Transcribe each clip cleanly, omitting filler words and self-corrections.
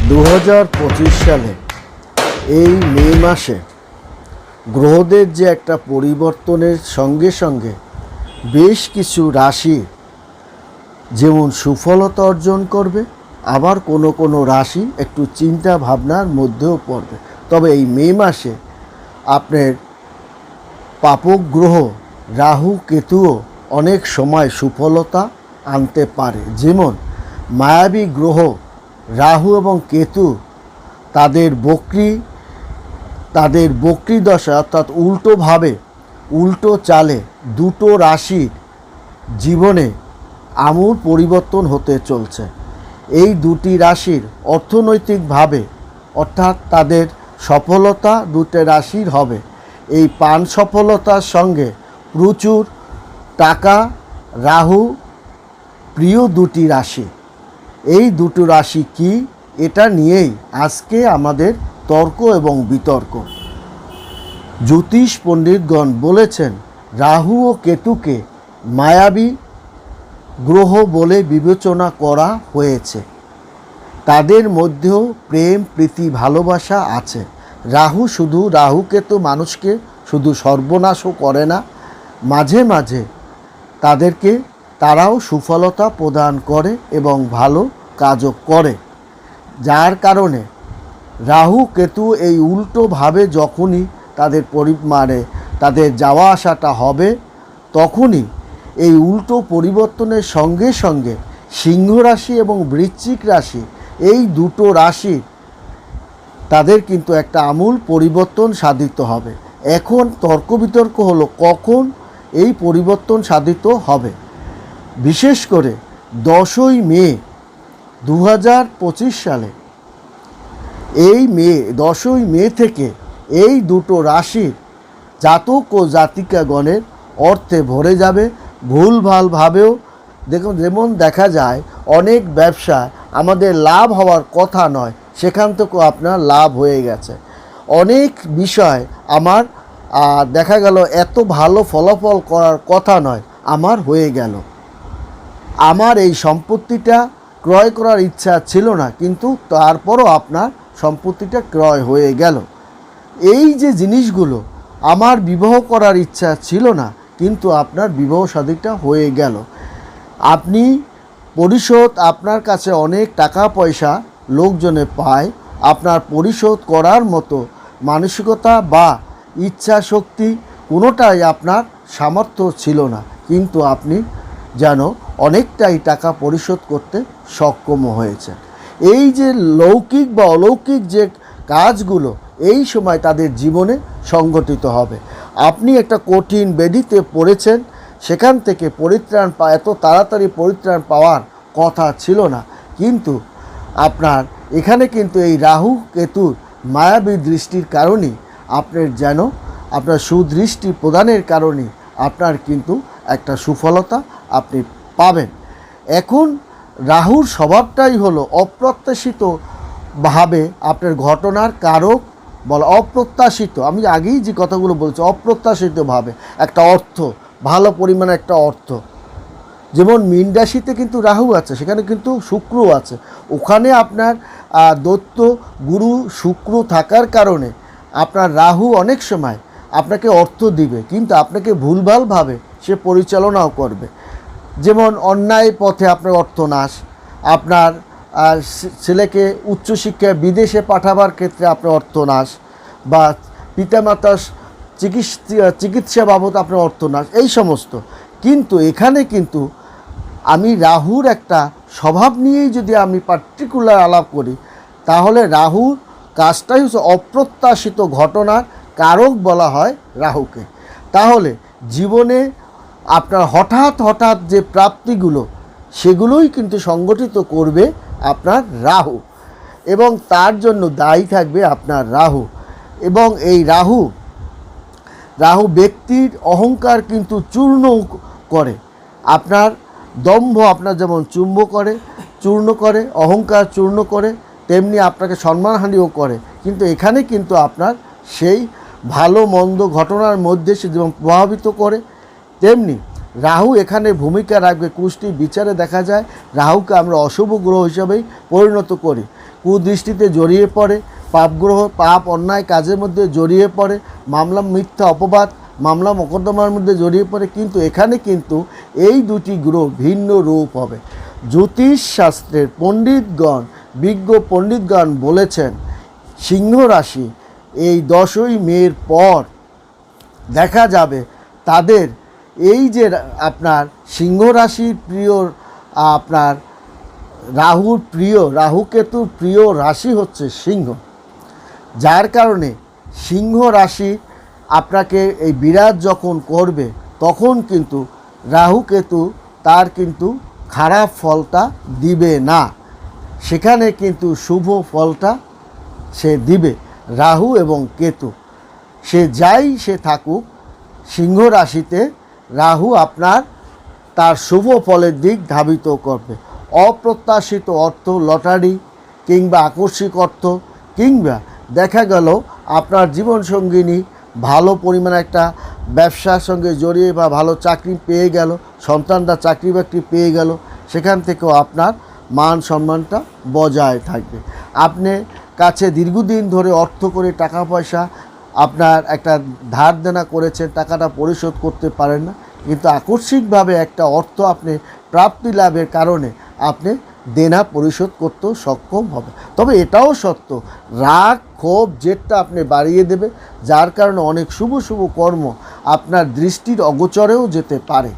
2025 সালে এই মে মাসে গ্রহদের যে একটা পরিবর্তনের সঙ্গে সঙ্গে বেশ কিছু রাশি যেমন সুফলতা অর্জন করবে, আবার কোনো কোনো রাশি একটু চিন্তা ভাবনার মধ্যেও পড়বে। তবে এই মে মাসে আপনার পাপক গ্রহ রাহু কেতুও অনেক সময় সুফলতা আনতে পারে। যেমন মায়াবী গ্রহ রাহু এবং কেতু তাদের বক্রী দশা অর্থাৎ উল্টো চালে দুটো রাশির জীবনে আমূল পরিবর্তন হতে চলছে। এই দুটি রাশির অর্থনৈতিকভাবে অর্থাৎ তাদের সফলতা দুটো রাশির হবে। এই পান সফলতার সঙ্গে প্রচুর টাকা রাহু প্রিয় দুটি রাশি। এই দুটো রাশি কি, এটা নিয়েই আজকে আমাদের তর্ক এবং বিতর্ক। জ্যোতিষ পণ্ডিতগণ বলেছেন রাহু ও কেতুকে মায়াবী গ্রহ বলে বিবেচনা করা হয়েছে। তাদের মধ্যেও প্রেম প্রীতি ভালোবাসা আছে। রাহু কেতু মানুষকে শুধু সর্বনাশও করে না, মাঝে মাঝে তারাও সুফলতা প্রদান করে এবং ভালো কাজও করে। যার কারণে রাহু কেতু এই উল্টোভাবে যখনই তাদের যাওয়া আসাটা হবে, তখনই এই উল্টো পরিবর্তনের সঙ্গে সঙ্গে সিংহ রাশি এবং বৃশ্চিক রাশি এই দুটো রাশি তাদের কিন্তু একটা আমূল পরিবর্তন সাধিত হবে। এখন তর্ক বিতর্ক হলো কখন এই পরিবর্তন সাধিত হবে। বিশেষ করে 10ই মে 2025 সালে 10ই মে থেকে এই দুটো রাশির জাতক ও জাতিকাগণের অর্থে ভরে যাবে। ভুলভালভাবেও যেমন দেখা যায় অনেক ব্যবসা আমাদের লাভ হওয়ার কথা নয়, সেখান থেকেও আপনার লাভ হয়ে গেছে। অনেক বিষয় আমার দেখা গেল এত ভালো ফলাফল করার কথা নয়, আমার হয়ে গেল। আমার এই সম্পত্তিটা ক্রয় করার ইচ্ছা ছিল না, কিন্তু তারপরও আপনার সম্পত্তিটা ক্রয় হয়ে গেল। এই যে জিনিসগুলো, আমার বিবাহ করার ইচ্ছা ছিল না, কিন্তু আপনার বিবাহ শাদীটা হয়ে গেল। আপনি আপনার কাছে অনেক টাকা পয়সা লোকজনে পায়, আপনার পরিশোধ করার মতো মানসিকতা বা ইচ্ছা শক্তি কোনোটাই আপনার সামর্থ্য ছিল না, কিন্তু আপনি যেন অনেকটাই টাকা পরিশোধ করতে সক্ষম হয়েছেন। এই যে লৌকিক বা অলৌকিক যে কাজগুলো এই সময় তাদের জীবনে সংঘটিত হবে। আপনি একটা কঠিন ব্যাধিতে পড়েছেন, সেখান থেকে এত তাড়াতাড়ি পরিত্রাণ পাওয়ার কথা ছিল না, কিন্তু এখানে কিন্তু এই রাহু কেতুর মায়াবী দৃষ্টির কারণেই আপনার সুদৃষ্টি প্রদানের কারণে আপনার কিন্তু একটা সুফলতা আপনি পাবেন। এখন রাহুর স্বভাবটাই হলো অপ্রত্যাশিতভাবে আপনার ঘটনার কারক বলা। অপ্রত্যাশিত, আমি আগেই যে কথাগুলো বলছি, অপ্রত্যাশিতভাবে একটা অর্থ, ভালো পরিমাণে একটা অর্থ। যেমন মীন রাশিতে কিন্তু রাহু আছে, সেখানে কিন্তু শুক্র আছে। ওখানে আপনার দৈত্য গুরু শুক্র থাকার কারণে আপনার রাহু অনেক সময় আপনাকে অর্থ দিবে, কিন্তু আপনাকে ভুলভালভাবে সে পরিচালনাও করবে। যেমন অন্যায় পথে আপনার অর্থনাশ, আপনার ছেলেকে উচ্চশিক্ষায় বিদেশে পাঠাবার ক্ষেত্রে আপনার অর্থনাশ, বা পিতামাতার চিকিৎসা বাবদ আপনার অর্থনাশ, এই সমস্ত। কিন্তু এখানে কিন্তু আমি রাহুর একটা স্বভাব নিয়েই যদি আমি পার্টিকুলার আলাপ করি, তাহলে রাহুর কাজটাই হচ্ছে অপ্রত্যাশিত ঘটনার কারক বলা হয় রাহুকে। তাহলে জীবনে আপনার হঠাৎ যে প্রাপ্তিগুলো, সেগুলোই কিন্তু সংগঠিত করবে আপনার রাহু, এবং তার জন্য দায়ী থাকবে আপনার রাহু। এবং এই রাহু ব্যক্তির অহংকার কিন্তু চূর্ণ করে। আপনার দম্ভ আপনার যেমন চূর্ণ করে, অহংকার চূর্ণ করে, তেমনি আপনাকে সম্মানহানিও করে। কিন্তু এখানে কিন্তু আপনার সেই ভালো মন্দ ঘটনার মধ্যে সে যেমন প্রভাবিত করে, তেমনি রাহু এখানে ভূমিকা রাখবে। কুষ্টি বিচারে দেখা যায় রাহুকে আমরা অশুভ গ্রহ হিসাবেই পরিণত করি। কুদৃষ্টিতে জড়িয়ে পড়ে, পাপগ্রহ পাপ অন্যায় কাজের মধ্যে জড়িয়ে পড়ে, মামলা মিথ্যা অপবাদ মামলা মোকদ্দমার মধ্যে জড়িয়ে পড়ে। কিন্তু এখানে কিন্তু এই দুটি গ্রহ ভিন্ন রূপ হবে। জ্যোতিষ শাস্ত্রের পণ্ডিতগণ, বিজ্ঞ পণ্ডিতগণ বলেছেন সিংহ রাশি এই 10ই মের পর দেখা যাবে তাদের এই যে আপনার সিংহ রাশির প্রিয় আপনার রাহুর প্রিয়, রাহু কেতুর প্রিয় রাশি হচ্ছে সিংহ, যার কারণে সিংহ রাশি আপনাকে এই বিরাজ যখন করবে তখন কিন্তু রাহু কেতু তার কিন্তু খারাপ ফলটা দিবে না, সেখানে কিন্তু শুভ ফলটা সে দিবে। রাহু এবং কেতু সে যাই সে থাকুক, সিংহ রাশিতে রাহু আপনার তার শুভ ফলের দিক ধাবিত করবে। অপ্রত্যাশিত অর্থ, লটারি কিংবা আকস্মিক অর্থ, কিংবা দেখা গেল আপনার জীবনসঙ্গিনী ভালো পরিমাণে একটা ব্যবসার সঙ্গে জড়িয়ে বা ভালো চাকরি পেয়ে গেল, সন্তানরা চাকরি বাকরি পেয়ে গেল, সেখান থেকেও আপনার মান সম্মানটা বজায় থাকবে। আপনি কাছে দীর্ঘদিন ধরে অর্থ করে টাকা পয়সা আপনার একটা ধার দেনা করেছেন, টাকাটা পরিশোধ করতে পারেন না, কিন্তু আকস্মিকভাবে একটা অর্থ আপনি প্রাপ্তি লাভের কারণে আপনি দেনা পরিশোধ করতেও সক্ষম হবে। তবে এটাও সত্য, রাগ ক্ষোভ জেদটা আপনি বাড়িয়ে দেবে, যার কারণে অনেক শুভ শুভ কর্ম আপনার দৃষ্টির অগোচরেও যেতে পারে।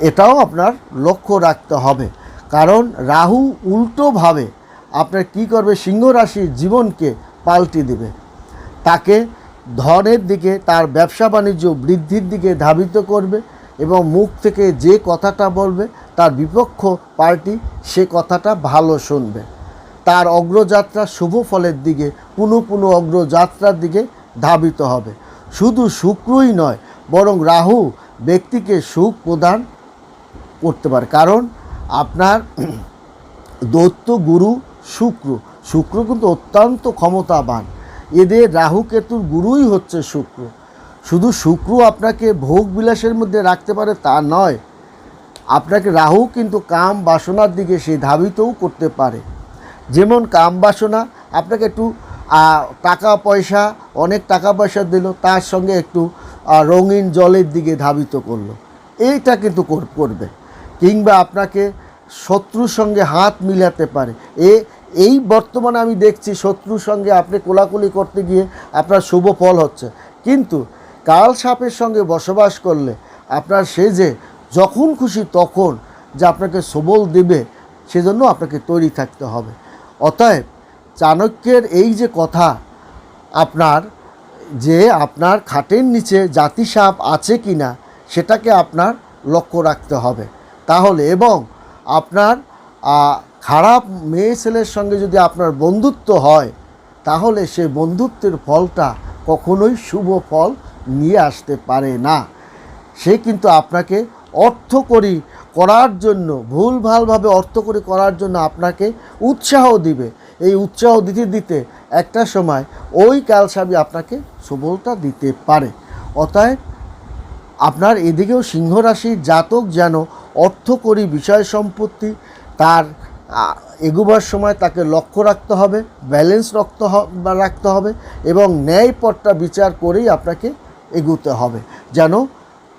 এটাও আপনার লক্ষ্য রাখতে হবে, কারণ রাহু উল্টোভাবে আপনার কি করবে, সিংহ রাশির জীবনকে পাল্টে দেবে, তাকে ধনের দিকে, তার ব্যবসা বাণিজ্য বৃদ্ধির দিকে ধাবিত করবে এবং মুখ থেকে যে কথাটা বলবে তার বিপক্ষ পার্টি সে কথাটা ভালো শুনবে। তার অগ্রযাত্রা শুভ ফলের দিকে, পুনঃ পুনঃ অগ্রযাত্রার দিকে ধাবিত হবে। শুধু শুক্রই নয়, বরং রাহু ব্যক্তিকে সুখ প্রদান করতে পারে, কারণ আপনার দৈত্য গুরু শুক্র, শুক্র কিন্তু অত্যন্ত ক্ষমতাবান। এদের রাহু কেতুর গুরুই হচ্ছে শুক্র। শুধু শুক্র আপনাকে ভোগ বিলাসের মধ্যে রাখতে পারে তা নয়, আপনাকে রাহু কিন্তু কাম বাসনার দিকে সে ধাবিতও করতে পারে। যেমন কাম বাসনা আপনাকে একটু টাকা পয়সা, অনেক টাকা পয়সা দিল, তার সঙ্গে একটু রঙিন জলের দিকে ধাবিত করলো, এইটা কিন্তু করবে। কিংবা আপনাকে শত্রুর সঙ্গে হাত মিলাতে পারে। এই বর্তমানে আমি দেখছি শত্রুর সঙ্গে আপনি কোলাকুলি করতে গিয়ে আপনার শুভ ফল হচ্ছে, কিন্তু কাল সাপের সঙ্গে বসবাস করলে আপনার সে যে যখন খুশি তখন যে আপনাকে সবল দেবে, সেজন্য আপনাকে তৈরি থাকতে হবে। অতএব চাণক্যের এই যে কথা, আপনার খাটের নিচে জাতি সাপ আছে কি না সেটাকে আপনার লক্ষ্য রাখতে হবে তাহলে, এবং আপনার খারাপ মেয়ে ছেলের সঙ্গে যদি আপনার বন্ধুত্ব হয় তাহলে সে বন্ধুত্বের ফলটা কখনোই শুভ ফল নিয়ে আসতে পারে না। সে কিন্তু আপনাকে অর্থকরী করার জন্য, ভুলভালভাবে অর্থকরী করার জন্য আপনাকে উৎসাহ দিবে। এই উৎসাহ দিতে দিতে একটা সময় ওই কালসাবি আপনাকে সফলতা দিতে পারে। অতএব আপনার এদিকেও সিংহ রাশির জাতক যেন অর্থকরী বিষয় সম্পত্তি তার এগোবার সময় তাকে লক্ষ্য রাখতে হবে, ব্যালেন্স রাখতে হবে এবং ন্যায় পথটা বিচার করেই আপনাকে এগোতে হবে, যেন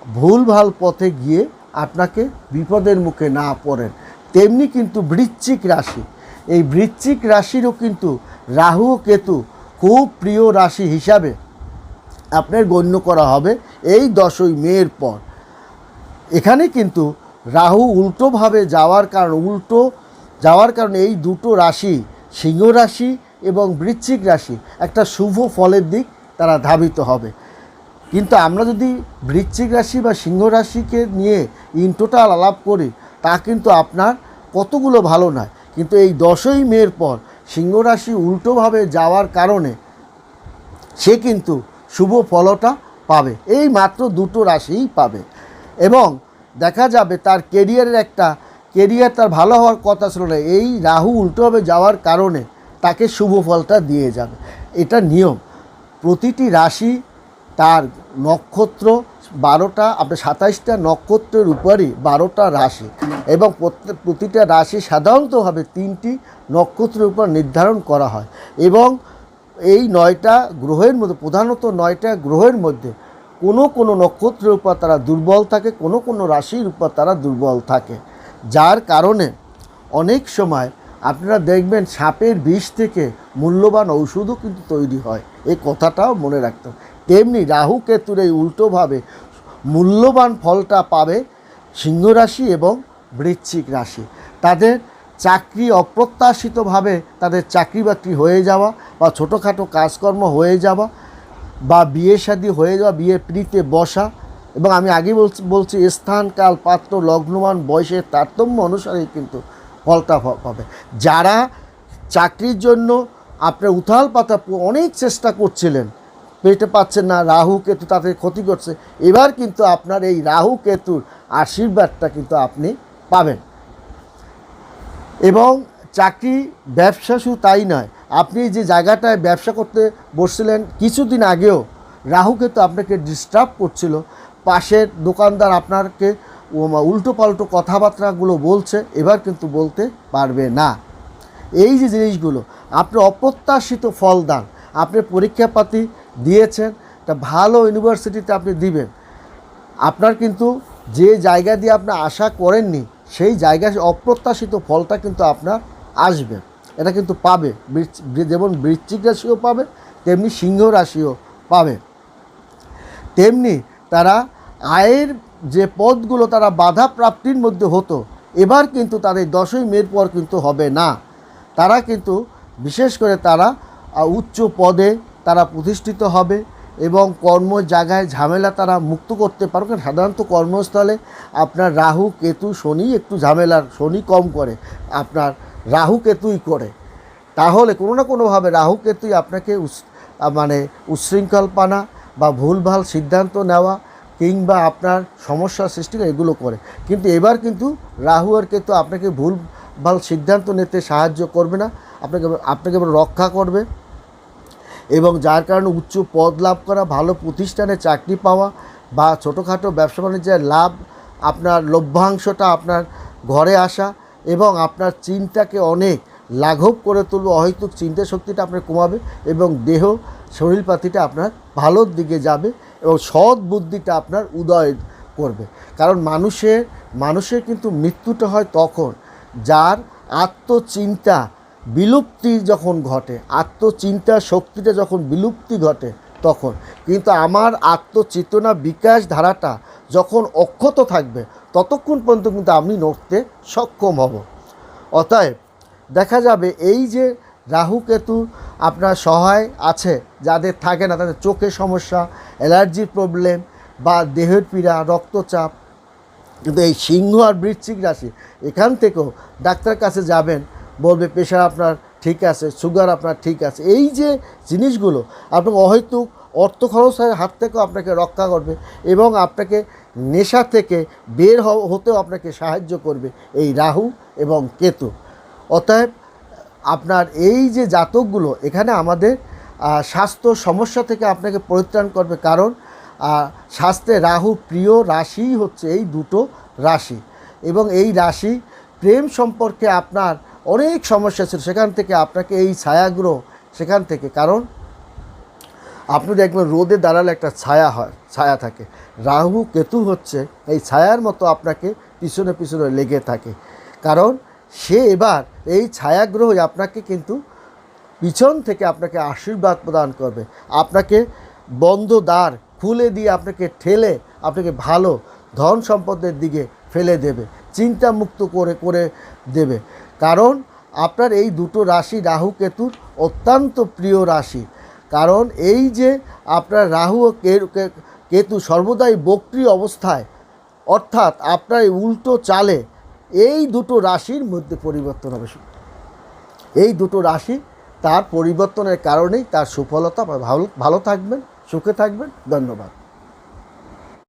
ভুলভাল পথে গিয়ে আপনাকে বিপদের মুখে না পড়েন। তেমনি কিন্তু বৃশ্চিক রাশি, এই বৃশ্চিক রাশিরও কিন্তু রাহু ও কেতু খুব প্রিয় রাশি হিসাবে আপনার গণ্য করা হবে এই 10ই মের পর। এখানে কিন্তু রাহু উল্টোভাবে যাওয়ার কারণে এই দুটো রাশি, সিংহ রাশি এবং বৃশ্চিক রাশি, একটা শুভ ফলের দিক তারা ধাবিত হবে। কিন্তু আমরা যদি বৃশ্চিক রাশি বা সিংহ রাশিকে নিয়ে ইন টোটাল আলাপ করি, তা কিন্তু আপনার কতগুলো ভালো নয়। কিন্তু এই 10ই মের পর সিংহ রাশি উল্টোভাবে যাওয়ার কারণে সে কিন্তু শুভ ফলটা পাবে, এই মাত্র দুটো রাশিই পাবে। এবং দেখা যাবে তার কেরিয়ার তার ভালো হওয়ার কথা ছিল না, এই রাহু উল্টোভাবে যাওয়ার কারণে তাকে শুভ ফলটা দিয়ে যাবে। এটা নিয়ম। প্রতিটি রাশি তার নক্ষত্র 12টা আপনার 27টা নক্ষত্রের উপরই 12টা রাশি, এবং প্রতিটা রাশি সাধারণতভাবে 3টি নক্ষত্রের উপর নির্ধারণ করা হয়। এবং এই 9টা গ্রহের মধ্যে, প্রধানত 9টা গ্রহের মধ্যে কোনো নক্ষত্রের উপর তারা দুর্বল থাকে, কোনো রাশির উপর তারা দুর্বল থাকে, যার কারণে অনেক সময় আপনারা দেখবেন সাপের বিষ থেকে মূল্যবান ঔষধও কিন্তু তৈরি হয়। এই কথাটাও মনে রাখতে হবে। তেমনি রাহু কেতুর এই উল্টোভাবে মূল্যবান ফলটা পাবে সিংহ রাশি এবং বৃশ্চিক রাশি। তাদের চাকরি অপ্রত্যাশিতভাবে তাদের চাকরি বাকরি হয়ে যাওয়া, বা ছোটোখাটো কাজকর্ম হয়ে যাওয়া, বা বিয়ে শাদী হয়ে যাওয়া, বিয়ে পিড়িতে বসা, এবং আমি আগে বলছি স্থান কাল পাত্র লগ্নমান বয়সের তারতম্য অনুসারেই কিন্তু ফলটা পাবে। যারা চাকরির জন্য আপনার উথাল পাতা অনেক চেষ্টা করছিলেন, পেতে পাচ্ছেন না, রাহু কেতু তাদের ক্ষতি করছে, এবার কিন্তু আপনার এই রাহু কেতুর আশীর্বাদটা কিন্তু আপনি পাবেন। এবং চাকরি ব্যবসা শুধু তাই নয়, আপনি যে জায়গাটায় ব্যবসা করতে বসছিলেন কিছুদিন আগেও রাহু কেতু আপনাকে ডিস্টার্ব করছিল, পাশের দোকানদার আপনাকে উল্টো পাল্টো কথাবার্তাগুলো বলছে, এবার কিন্তু বলতে পারবে না। এই যে জিনিসগুলো আপনি অপ্রত্যাশিত ফলদান, আপনি পরীক্ষাপাতি দিয়েছেন, তা ভালো ইউনিভার্সিটিতে আপনি দিবেন, আপনার কিন্তু যে জায়গা দিয়ে আপনি আশা করেননি সেই জায়গায় অপ্রত্যাশিত ফলটা কিন্তু আপনার আসবে, এটা কিন্তু পাবে। যেমন বৃশ্চিক রাশিও পাবে, তেমনি সিংহ রাশিও পাবে। তেমনি তারা আয়ের যে পথগুলো তারা বাধা প্রাপ্তির মধ্যে হতো, এবার কিন্তু তাদের 10ই মের পর কিন্তু হবে না। তারা কিন্তু বিশেষ করে তারা উচ্চ পদে তারা প্রতিষ্ঠিত হবে, এবং কর্ম জায়গায় ঝামেলা তারা মুক্ত করতে পারবে। সাধারণত কর্মস্থলে আপনার রাহু কেতু শনি একটু ঝামেলার, শনি কম করে, আপনার রাহু কেতুই করে। তাহলে কোনো না কোনোভাবে রাহু কেতুই আপনাকে উচ্ছৃঙ্খলপনা বা ভুলভাল সিদ্ধান্ত নেওয়া কিংবা আপনার সমস্যার সৃষ্টি এগুলো করে। কিন্তু এবার কিন্তু রাহু আর কেতু আপনাকে ভুলভাল সিদ্ধান্ত নিতে সাহায্য করবে না, আপনাকে রক্ষা করবে। এবং যার কারণে উচ্চ পদ লাভ করা, ভালো প্রতিষ্ঠানে চাকরি পাওয়া, বা ছোটোখাটো ব্যবসা বাণিজ্যের লাভ, আপনার লভ্যাংশটা আপনার ঘরে আসা, এবং আপনার চিন্তাকে অনেক লাঘব করে তুলবে। অহেতুক চিন্তা শক্তিটা আপনার কমাবে, এবং দেহ শরীরপাতিটা আপনার ভালোর দিকে যাবে, এবং সৎ বুদ্ধিটা আপনার উদয় করবে। কারণ মানুষের কিন্তু মৃত্যুটা হয় তখন যার আত্মচিন্তা বিলুপ্তি যখন ঘটে, আত্মচিন্তার শক্তিটা যখন বিলুপ্তি ঘটে তখন। কিন্তু আমার আত্মচেতনা বিকাশ ধারাটা যখন অক্ষত থাকবে ততক্ষণ পর্যন্ত কিন্তু আমি নড়তে সক্ষম হব। অতএব দেখা যাবে এই যে রাহু কেতু আপনার সহায় আছে, যাদের থাকে না তাদের চোখের সমস্যা, অ্যালার্জির প্রবলেম, বা দেহের পীড়া, রক্তচাপ, কিন্তু এই সিংহ আর বৃশ্চিক রাশি এখান থেকেও ডাক্তারের কাছে যাবেন, বলবে প্রেশার আপনার ঠিক আছে, সুগার আপনার ঠিক আছে। এই যে জিনিসগুলো আপনার অহেতুক অর্থ খরচের হাত থেকেও আপনাকে রক্ষা করবে, এবং আপনাকে নেশা থেকে বের হতেও আপনাকে সাহায্য করবে এই রাহু এবং কেতু। অতএব আপনার এই যে জাতকগুলো এখানে আমাদের স্বাস্থ্য সমস্যা থেকে আপনাকে পরিত্রাণ করবে, কারণ স্বাস্থ্যে রাহু প্রিয় রাশি হচ্ছে এই দুটো রাশি। এবং এই রাশি প্রেম সম্পর্কে আপনার অনেক সমস্যা ছিল, সেখান থেকে আপনাকে এই ছায়াগ্রহ, সেখান থেকে, কারণ আপনি দেখবেন রোদে দাঁড়ালে একটা ছায়া থাকে, রাহু কেতু হচ্ছে এই ছায়ার মতো আপনাকে পিছনে পিছনে লেগে থাকে। কারণ সে এবার এই ছায়াগ্রহই আপনাকে কিন্তু পিছন থেকে আপনাকে আশীর্বাদ প্রদান করবে, আপনাকে বন্ধ দ্বার খুলে দিয়ে আপনাকে ঠেলে আপনাকে ভালো ধন সম্পদের দিকে ফেলে দেবে, চিন্তামুক্ত করে দেবে। কারণ আপনার এই দুটো রাশি রাহু কেতুর অত্যন্ত প্রিয় রাশি। কারণ এই যে আপনার রাহু ও কেতু সর্বদাই বক্রী অবস্থায়, অর্থাৎ আপনার এই উল্টো চালে এই দুটো রাশির মধ্যে পরিবর্তন হবে। এই দুটো রাশি তার পরিবর্তনের কারণেই তার সুফলতা। ভালো থাকবেন, সুখে থাকবেন। ধন্যবাদ।